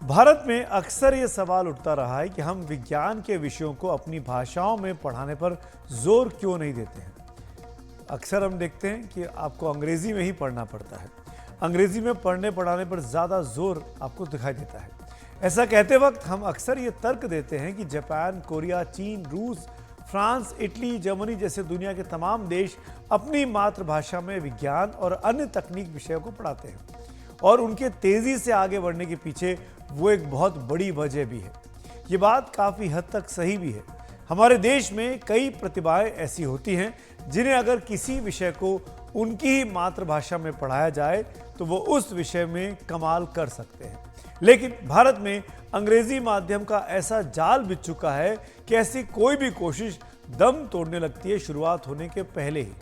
भारत में अक्सर ये सवाल उठता रहा है कि हम विज्ञान के विषयों को अपनी भाषाओं में पढ़ाने पर जोर क्यों नहीं देते हैं। अक्सर हम देखते हैं कि आपको अंग्रेजी में ही पढ़ना पड़ता है। अंग्रेजी में पढ़ने पढ़ाने पर ज़्यादा जोर आपको दिखाई देता है। ऐसा कहते वक्त हम अक्सर ये तर्क देते हैं कि जापान, कोरिया, चीन, रूस, फ्रांस, इटली, जर्मनी जैसे दुनिया के तमाम देश अपनी मातृभाषा में विज्ञान और अन्य तकनीक विषयों को पढ़ाते हैं और उनके तेजी से आगे बढ़ने के पीछे वो एक बहुत बड़ी वजह भी है। ये बात काफ़ी हद तक सही भी है। हमारे देश में कई प्रतिभाएं ऐसी होती हैं जिन्हें अगर किसी विषय को उनकी ही मातृभाषा में पढ़ाया जाए तो वो उस विषय में कमाल कर सकते हैं। लेकिन भारत में अंग्रेजी माध्यम का ऐसा जाल बिछ चुका है कि ऐसी कोई भी कोशिश दम तोड़ने लगती है शुरुआत होने के पहले ही।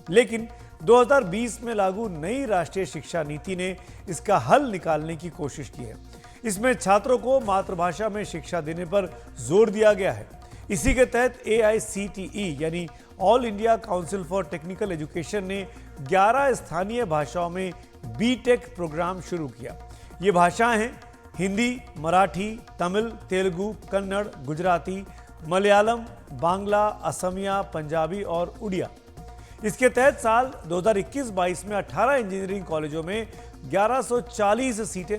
लेकिन 2020 में लागू नई राष्ट्रीय शिक्षा नीति ने इसका हल निकालने की कोशिश की है। इसमें छात्रों को मातृभाषा में शिक्षा देने पर जोर दिया गया है। इसी के तहत AICTE यानी all India council for technical education ने 11 स्थानीय भाषाओं में BTech प्रोग्राम शुरू किया। ये भाषाएं हैं हिंदी, मराठी, तमिल, तेलुगु, कन्नड़, गुजराती, मलयालम, बांग्ला, असमिया, पंजाबी और उड़िया। इसके तहत साल 2021-22 में 18 इंजीनियरिंग कॉलेजों में 1140 सीटें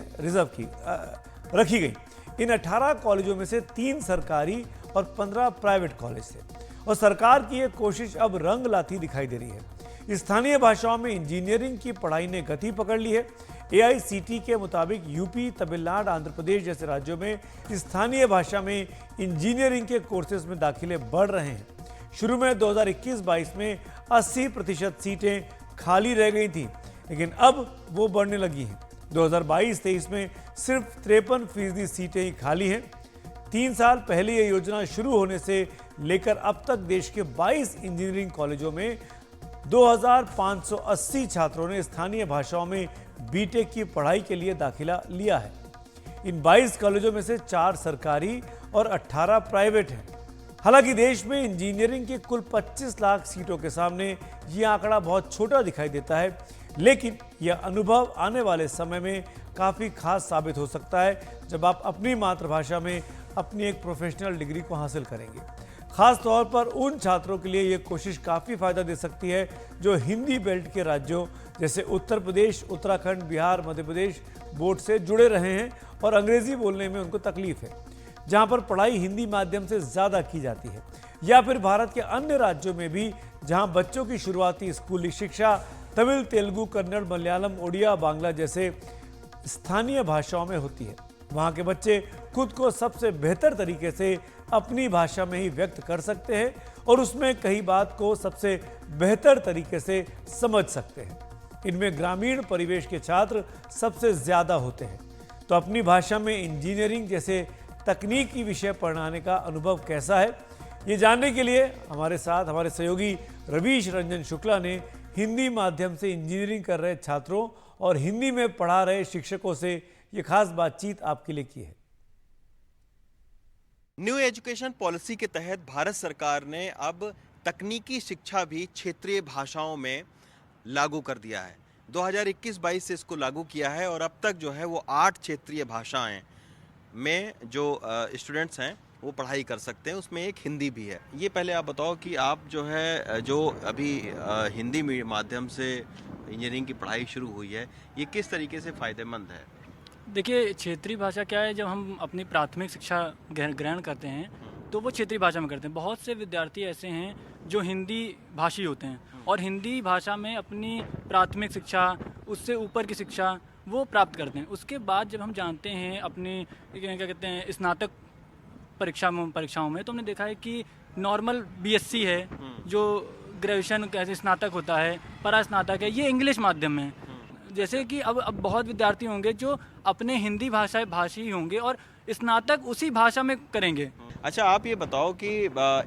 रखी गई। इन 18 कॉलेजों में से 3 सरकारी और 15 प्राइवेट कॉलेज थे और सरकार की ये कोशिश अब रंग लाती दिखाई दे रही है। स्थानीय भाषाओं में इंजीनियरिंग की पढ़ाई ने गति पकड़ ली है। AICTE के मुताबिक यूपी, तमिलनाडु, आंध्र प्रदेश जैसे राज्यों में स्थानीय भाषा में इंजीनियरिंग के कोर्सेज में दाखिले बढ़ रहे हैं। शुरू में 2021-22 में 80% सीटें खाली रह गई थी, लेकिन अब वो बढ़ने लगी हैं। 2022-23 में सिर्फ 53% सीटें ही खाली हैं। 3 साल पहले ये योजना शुरू होने से लेकर अब तक देश के 22 इंजीनियरिंग कॉलेजों में 2580 छात्रों ने स्थानीय भाषाओं में BTech की पढ़ाई के लिए दाखिला लिया है। इन 22 कॉलेजों में से 4 सरकारी और 18 प्राइवेट हैं। हालांकि देश में इंजीनियरिंग की कुल 25 लाख सीटों के सामने ये आंकड़ा बहुत छोटा दिखाई देता है, लेकिन यह अनुभव आने वाले समय में काफ़ी खास साबित हो सकता है जब आप अपनी मातृभाषा में अपनी एक प्रोफेशनल डिग्री को हासिल करेंगे। खास तौर पर उन छात्रों के लिए ये कोशिश काफ़ी फायदा दे सकती है जो हिंदी बेल्ट के राज्यों जैसे उत्तर प्रदेश, उत्तराखंड, बिहार, मध्य प्रदेश बोर्ड से जुड़े रहे हैं और अंग्रेजी बोलने में उनको तकलीफ है, जहां पर पढ़ाई हिंदी माध्यम से ज़्यादा की जाती है, या फिर भारत के अन्य राज्यों में भी जहां बच्चों की शुरुआती स्कूली शिक्षा तमिल, तेलुगु, कन्नड़, मलयालम, उड़िया, बांग्ला जैसे स्थानीय भाषाओं में होती है। वहाँ के बच्चे खुद को सबसे बेहतर तरीके से अपनी भाषा में ही व्यक्त कर सकते हैं और उसमें कई बात को सबसे बेहतर तरीके से समझ सकते हैं। इनमें ग्रामीण परिवेश के छात्र सबसे ज़्यादा होते हैं। तो अपनी भाषा में इंजीनियरिंग जैसे तकनीकी विषय पढ़ाने का अनुभव कैसा है, ये जानने के लिए हमारे साथ हमारे सहयोगी रवीश रंजन शुक्ला ने हिंदी माध्यम से इंजीनियरिंग कर रहे छात्रों और हिंदी में पढ़ा रहे शिक्षकों से ये खास बातचीत आपके लिए की है। न्यू एजुकेशन पॉलिसी के तहत भारत सरकार ने अब तकनीकी शिक्षा भी क्षेत्रीय भाषाओं में लागू कर दिया है। 2021-22 से इसको लागू किया है और अब तक जो है वो 8 क्षेत्रीय भाषाएं में जो स्टूडेंट्स हैं वो पढ़ाई कर सकते हैं, उसमें एक हिंदी भी है। ये पहले आप बताओ कि आप जो है जो अभी हिंदी माध्यम से इंजीनियरिंग की पढ़ाई शुरू हुई है, ये किस तरीके से फ़ायदेमंद है? देखिए, क्षेत्रीय भाषा क्या है, जब हम अपनी प्राथमिक शिक्षा ग्रहण करते हैं तो वो क्षेत्रीय भाषा में करते हैं। बहुत से विद्यार्थी ऐसे हैं जो हिंदी भाषी होते हैं और हिंदी भाषा में अपनी प्राथमिक शिक्षा, उससे ऊपर की शिक्षा वो प्राप्त करते हैं। उसके बाद जब हम जानते हैं अपनी क्या कहते हैं स्नातक परीक्षाओं में, तो हमने देखा है कि नॉर्मल BSc है, जो ग्रेजुएशन कैसे स्नातक होता है, परास्नातक है, ये इंग्लिश माध्यम में। जैसे कि अब बहुत विद्यार्थी होंगे जो अपने हिंदी भाषी होंगे और स्नातक उसी भाषा में करेंगे। अच्छा, आप ये बताओ कि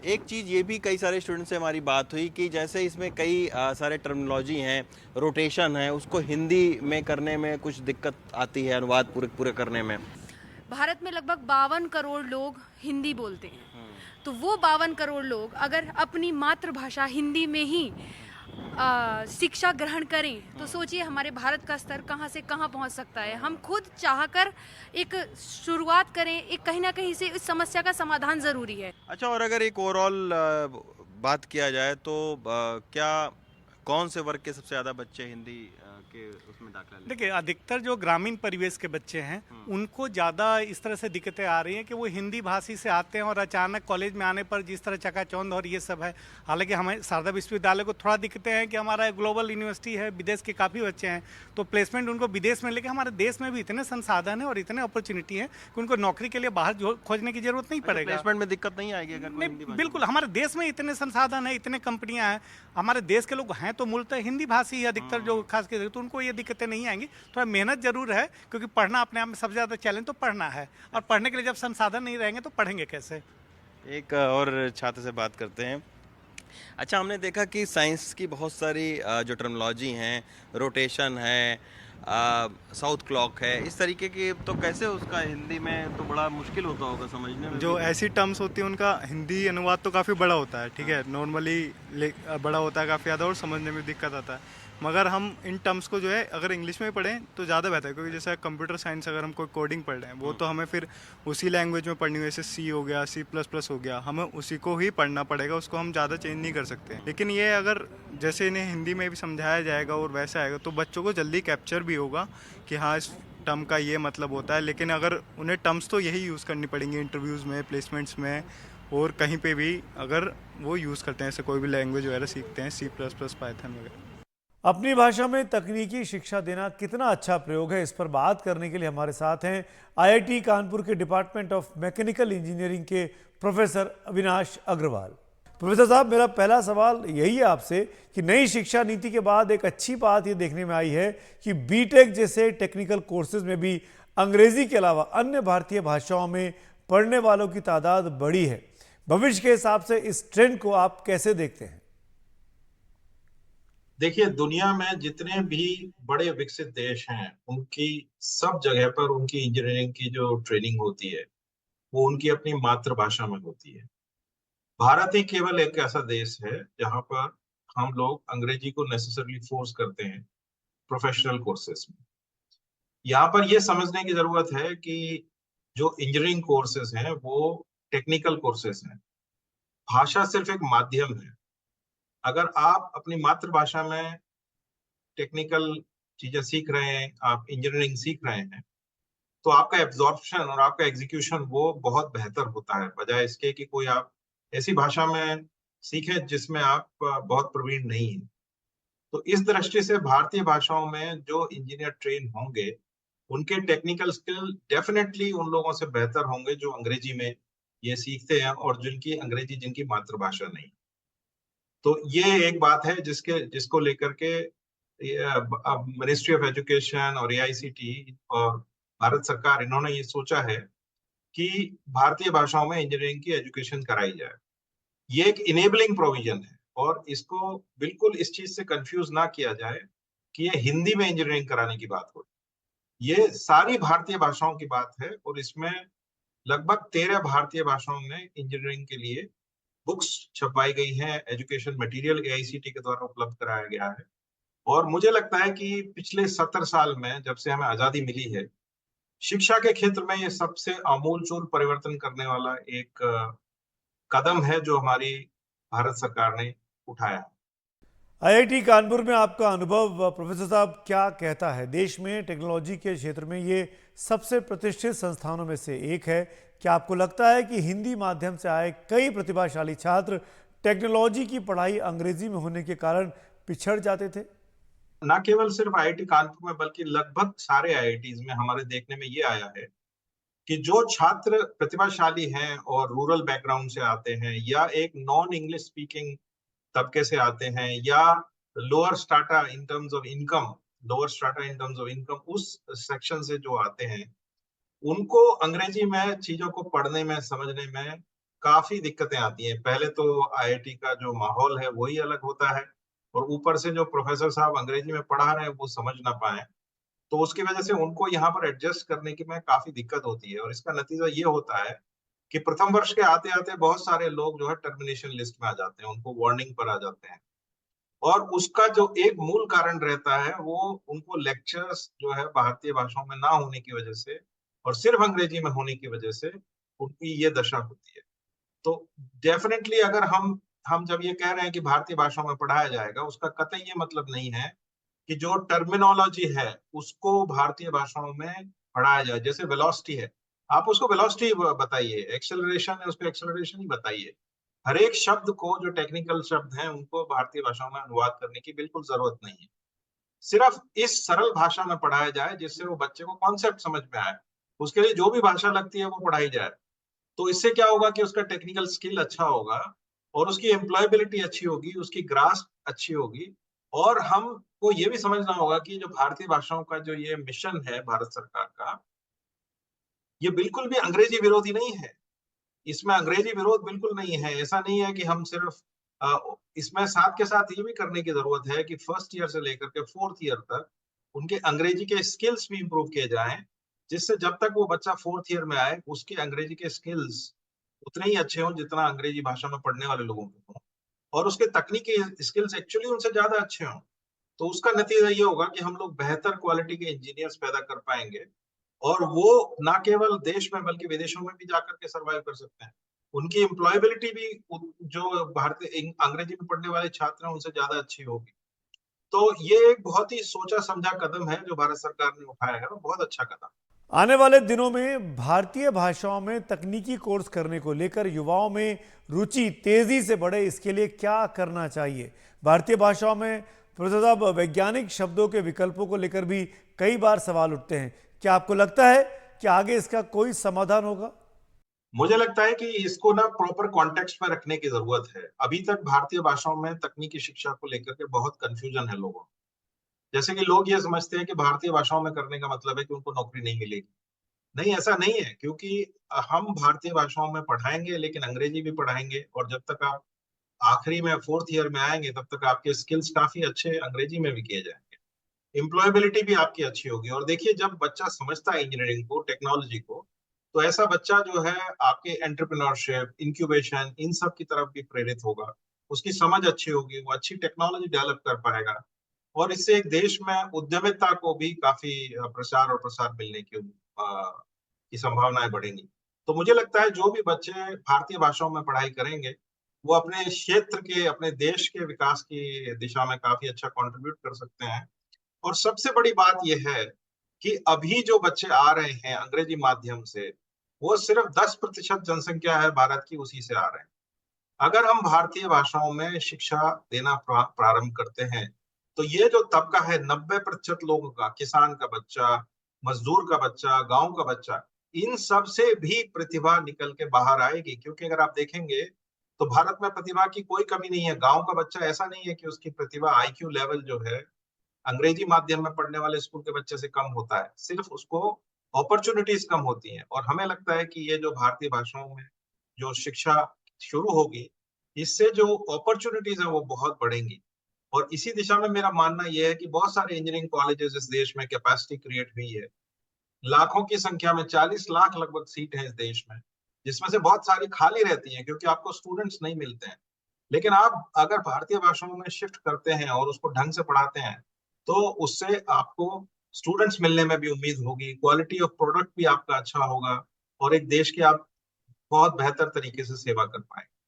एक चीज़ ये भी कई सारे स्टूडेंट से हमारी बात हुई कि जैसे इसमें कई सारे टर्मिनोलॉजी हैं, रोटेशन है, उसको हिंदी में करने में कुछ दिक्कत आती है, अनुवाद पूरे करने में। भारत में लगभग 52 करोड़ लोग हिंदी बोलते हैं, तो वो 52 करोड़ लोग अगर अपनी मातृभाषा हिंदी में ही शिक्षा ग्रहण करें तो सोचिए हमारे भारत का स्तर कहाँ से कहाँ पहुँच सकता है। हम खुद चाहकर एक शुरुआत करें, एक कहीं ना कहीं से इस समस्या का समाधान ज़रूरी है। अच्छा, और अगर एक ओवरऑल बात किया जाए तो क्या कौन से वर्ग के सबसे ज़्यादा बच्चे हिंदी के उसमें दाखिला लेते हैं? देखिए, अधिकतर जो ग्रामीण परिवेश के बच्चे हैं उनको ज़्यादा इस तरह से दिक्कतें आ रही हैं कि वो हिंदी भाषी से आते हैं और अचानक कॉलेज में आने पर जिस तरह चकाचौंध और ये सब है। हालांकि हमें शारदा विश्वविद्यालय को थोड़ा दिक्कतें हैं कि हमारा ग्लोबल यूनिवर्सिटी है, विदेश के काफ़ी बच्चे हैं, तो प्लेसमेंट उनको विदेश में, लेकिन हमारे देश में भी इतने संसाधन हैं और इतने अपॉर्चुनिटी हैं कि उनको नौकरी के लिए बाहर खोजने की जरूरत नहीं पड़ेगा। प्लेसमेंट में दिक्कत नहीं आएगी अगर कोई हिंदी नहीं, बिल्कुल, हमारे देश में इतने संसाधन है, इतने कंपनियां हैं, हमारे देश के लोग हैं तो मूलतः हिंदी भाषी अधिकतर जो खास कर, तो उनको ये दिक्कतें नहीं आएंगी। थोड़ा मेहनत जरूर है क्योंकि पढ़ना अपने आप में सबसे ज़्यादा चैलेंज तो पढ़ना है, और पढ़ने के लिए जब संसाधन नहीं रहेंगे तो पढ़ेंगे कैसे। एक और छात्र से बात करते हैं। अच्छा, हमने देखा कि साइंस की बहुत सारी जो टर्मिनोलॉजी हैं, रोटेशन है, साउथ क्लॉक है, इस तरीके की, तो कैसे उसका हिंदी में तो बड़ा मुश्किल होता होगा समझने में। जो ऐसी टर्म्स होती है उनका हिंदी अनुवाद तो काफ़ी बड़ा होता है, ठीक है, नॉर्मली बड़ा होता है काफ़ी ज़्यादा और समझने में दिक्कत आता है। मगर हम इन टर्म्स को जो है अगर इंग्लिश में पढ़ें तो ज़्यादा बेहतर है, क्योंकि जैसे कंप्यूटर साइंस अगर हम कोई कोडिंग पढ़ रहे हैं वो तो हमें फिर उसी लैंग्वेज में पढ़नी, जैसे सी हो गया, C++ हो गया, हमें उसी को ही पढ़ना पड़ेगा, उसको हम ज़्यादा चेंज नहीं कर सकते। लेकिन ये अगर जैसे इन्हें हिंदी में भी समझाया जाएगा और वैसा आएगा तो बच्चों को जल्दी कैप्चर भी होगा कि हाँ इस टर्म का ये मतलब होता है। लेकिन अगर उन्हें टर्म्स तो यही यूज़ करनी पड़ेंगी इंटरव्यूज़ में, प्लेसमेंट्स में और कहीं पे भी अगर वो यूज़ करते हैं, जैसे कोई भी लैंग्वेज वगैरह सीखते हैं, C++, पाइथन वगैरह। अपनी भाषा में तकनीकी शिक्षा देना कितना अच्छा प्रयोग है, इस पर बात करने के लिए हमारे साथ हैं आईआईटी कानपुर के डिपार्टमेंट ऑफ मैकेनिकल इंजीनियरिंग के प्रोफेसर अविनाश अग्रवाल। प्रोफेसर साहब, मेरा पहला सवाल यही है आपसे कि नई शिक्षा नीति के बाद एक अच्छी बात ये देखने में आई है कि बीटेक जैसे टेक्निकल कोर्सेज में भी अंग्रेजी के अलावा अन्य भारतीय भाषाओं में पढ़ने वालों की तादाद बढ़ी है। भविष्य के हिसाब से इस ट्रेंड को आप कैसे देखते हैं? देखिए, दुनिया में जितने भी बड़े विकसित देश हैं उनकी सब जगह पर उनकी इंजीनियरिंग की जो ट्रेनिंग होती है वो उनकी अपनी मातृभाषा में होती है। भारत ही केवल एक ऐसा देश है जहां पर हम लोग अंग्रेजी को नेसेसरली फोर्स करते हैं प्रोफेशनल कोर्सेज में। यहाँ पर यह समझने की जरूरत है कि जो इंजीनियरिंग कोर्सेज हैं वो टेक्निकल कोर्सेज हैं। भाषा सिर्फ एक माध्यम है। अगर आप अपनी मातृभाषा में टेक्निकल चीजें सीख रहे हैं, आप इंजीनियरिंग सीख रहे हैं, तो आपका एब्जॉर्प्शन और आपका एग्जीक्यूशन वो बहुत बेहतर होता है, बजाय इसके कि कोई आप ऐसी भाषा में सीखें जिसमें आप बहुत प्रवीण नहीं हैं। तो इस दृष्टि से भारतीय भाषाओं में जो इंजीनियर ट्रेन होंगे उनके टेक्निकल स्किल डेफिनेटली उन लोगों से बेहतर होंगे जो अंग्रेजी में ये सीखते हैं और जिनकी अंग्रेजी जिनकी मातृभाषा नहीं। तो ये एक बात है जिसको लेकर के मिनिस्ट्री ऑफ एजुकेशन और एआईसीटी और भारत सरकार इन्होंने ये सोचा है कि भारतीय भाषाओं में इंजीनियरिंग की एजुकेशन कराई जाए। ये एक इनेबलिंग प्रोविजन है और इसको बिल्कुल इस चीज से कंफ्यूज ना किया जाए कि ये हिंदी में इंजीनियरिंग कराने की बात हो। ये सारी भारतीय भाषाओं की बात है और इसमें लगभग 13 भारतीय भाषाओं में इंजीनियरिंग के लिए बुक्स छपवाई गई हैं, एजुकेशन मटेरियल एआईसीटी के द्वारा उपलब्ध कराया गया है। और मुझे लगता है कि पिछले 70 साल में जब से हमें आजादी मिली है, शिक्षा के क्षेत्र में ये सबसे आमूलचूल परिवर्तन करने वाला एक कदम है जो हमारी भारत सरकार ने उठाया है। आईआईटी कानपुर में आपका अनुभव प्रोफेसर साहब क्या कहता है? देश में टेक्नोलॉजी के क्षेत्र में ये सबसे प्रतिष्ठित संस्थानों में से एक है। क्या आपको लगता है कि हिंदी माध्यम से आए कई प्रतिभाशाली छात्र टेक्नोलॉजी की पढ़ाई अंग्रेजी में होने के कारण पिछड़ जाते थे? न केवल सिर्फ आईआईटी कानपुर में बल्कि लगभग सारे आईआईटीज में हमारे देखने में ये आया है कि जो छात्र प्रतिभाशाली हैं और रूरल बैकग्राउंड से आते हैं या एक नॉन इंग्लिश स्पीकिंग तबके से आते हैं या lower strata in terms of income उस सेक्शन से जो आते हैं, उनको अंग्रेजी में चीजों को पढ़ने में समझने में काफी दिक्कतें आती हैं। पहले तो आईआईटी का जो माहौल है वही अलग होता है और ऊपर से जो प्रोफेसर साहब अंग्रेजी में पढ़ा रहे हैं वो समझ ना पाए, तो उसकी वजह से उनको यहाँ पर एडजस्ट करने की में काफी दिक्कत होती है। और इसका नतीजा ये होता है कि प्रथम वर्ष के आते आते बहुत सारे लोग जो है टर्मिनेशन लिस्ट में आ जाते हैं, उनको वार्निंग पर आ जाते हैं। और उसका जो एक मूल कारण रहता है वो उनको लेक्चर्स जो है भारतीय भाषाओं में ना होने की वजह से और सिर्फ अंग्रेजी में होने की वजह से उनकी ये दशा होती है। तो डेफिनेटली अगर हम जब ये कह रहे हैं कि भारतीय भाषाओं में पढ़ाया जाएगा, उसका कतई ये मतलब नहीं है कि जो टर्मिनोलॉजी है उसको भारतीय भाषाओं में पढ़ाया जाए। जैसे वेलोसिटी है, आप उसको वेलोसिटी बताइए, एक्सेलरेशन है उसको एक्सेलरेशन ही बताइए। हर एक शब्द को, जो टेक्निकल शब्द हैं, उनको भारतीय भाषाओं में अनुवाद करने की बिल्कुल जरूरत नहीं है। सिर्फ इस सरल भाषा में पढ़ाया जाए जिससे वो बच्चे को कॉन्सेप्ट समझ में आए। उसके लिए जो भी भाषा लगती है वो पढ़ाई जाए। तो इससे क्या होगा कि उसका टेक्निकल स्किल अच्छा होगा और उसकी एम्प्लॉयबिलिटी अच्छी होगी, उसकी ग्रास्प अच्छी होगी। और हमको ये भी समझना होगा कि जो भारतीय भाषाओं का जो ये मिशन है भारत सरकार का, ये बिल्कुल भी अंग्रेजी विरोधी नहीं है। इसमें अंग्रेजी विरोध बिल्कुल नहीं है। ऐसा नहीं है कि हम सिर्फ इसमें साथ के साथ ये भी करने की जरूरत है कि फर्स्ट ईयर से लेकर के फोर्थ ईयर तक उनके अंग्रेजी के स्किल्स भी इंप्रूव किए जाएं, जिससे जब तक वो बच्चा फोर्थ ईयर में आए उसके अंग्रेजी के स्किल्स उतने ही अच्छे हों जितना अंग्रेजी भाषा में पढ़ने वाले लोगों के हों, और उसके तकनीकी स्किल्स एक्चुअली उनसे ज्यादा अच्छे हों। तो उसका नतीजा ये होगा कि हम लोग बेहतर क्वालिटी के इंजीनियर्स पैदा कर पाएंगे और वो ना केवल देश में बल्कि विदेशों में भी जाकर के सरवाइव कर सकते हैं। उनकी एम्प्लॉयबिलिटी भी जो भारतीय अंग्रेजी में पढ़ने वाले छात्र हैं उनसे ज्यादा अच्छी होगी। तो ये एक बहुत ही सोचा समझा कदम है जो भारत सरकार ने उठाया है, और बहुत अच्छा कदम। आने वाले दिनों में भारतीय भाषाओं में तकनीकी कोर्स करने को लेकर युवाओं में रुचि तेजी से बढ़े, इसके लिए क्या करना चाहिए? भारतीय भाषाओं में प्रतिशत वैज्ञानिक शब्दों के विकल्पों को लेकर भी कई बार सवाल उठते हैं। क्या आपको लगता है कि आगे इसका कोई समाधान होगा? मुझे लगता है कि इसको ना प्रॉपर कॉन्टेक्स्ट में रखने की जरूरत है। अभी तक भारतीय भाषाओं में तकनीकी शिक्षा को लेकर के बहुत कंफ्यूजन है लोगों को। जैसे कि लोग ये समझते हैं कि भारतीय भाषाओं में करने का मतलब है कि उनको नौकरी नहीं मिलेगी। नहीं, ऐसा नहीं है, क्योंकि हम भारतीय भाषाओं में पढ़ाएंगे लेकिन अंग्रेजी भी पढ़ाएंगे, और जब तक आप आखिरी में फोर्थ ईयर में आएंगे तब तक आपके स्किल्स काफी अच्छे अंग्रेजी में भी किए जाएंगे। एम्प्लॉयबिलिटी भी आपकी अच्छी होगी। और देखिए, जब बच्चा समझता है इंजीनियरिंग को, टेक्नोलॉजी को, तो ऐसा बच्चा जो है आपके एंटरप्रेन्योरशिप, इंक्यूबेशन, इन सब की तरफ भी प्रेरित होगा। उसकी समझ अच्छी होगी, वो अच्छी टेक्नोलॉजी डेवलप कर पाएगा, और इससे एक देश में उद्यमिता को भी काफी प्रचार और प्रसार मिलने की संभावनाएं बढ़ेंगी। तो मुझे लगता है जो भी बच्चे भारतीय भाषाओं में पढ़ाई करेंगे वो अपने क्षेत्र के, अपने देश के विकास की दिशा में काफी अच्छा कंट्रीब्यूट कर सकते हैं। और सबसे बड़ी बात यह है कि अभी जो बच्चे आ रहे हैं अंग्रेजी माध्यम से, वो सिर्फ 10% जनसंख्या है भारत की, उसी से आ रहे हैं। अगर हम भारतीय भाषाओं में शिक्षा देना प्रारंभ करते हैं तो ये जो तबका है 90% लोगों का, किसान का बच्चा, मजदूर का बच्चा, गांव का बच्चा, इन सब से भी प्रतिभा निकल के बाहर आएगी। क्योंकि अगर आप देखेंगे तो भारत में प्रतिभा की कोई कमी नहीं है। गांव का बच्चा ऐसा नहीं है कि उसकी प्रतिभा, आईक्यू लेवल जो है अंग्रेजी माध्यम में पढ़ने वाले स्कूल के बच्चे से कम होता है, सिर्फ उसको अपॉर्चुनिटीज कम होती हैं। और हमें लगता है कि ये जो भारतीय भाषाओं में जो शिक्षा शुरू होगी, इससे जो अपॉर्चुनिटीज है वो बहुत बढ़ेंगी। और इसी दिशा में मेरा मानना यह है कि बहुत सारे इंजीनियरिंग कॉलेजेस इस देश में कैपेसिटी क्रिएट हुई है। लाखों की संख्या में, 40 लाख लगभग सीट है इस देश में, जिसमें से बहुत सारी खाली रहती हैं क्योंकि आपको स्टूडेंट्स नहीं मिलते हैं। लेकिन आप अगर भारतीय भाषाओं में शिफ्ट करते हैं और उसको ढंग से पढ़ाते हैं तो उससे आपको स्टूडेंट्स मिलने में भी उम्मीद होगी, क्वालिटी ऑफ प्रोडक्ट भी आपका अच्छा होगा, और एक देश की आप बहुत बेहतर तरीके से सेवा कर पाएंगे।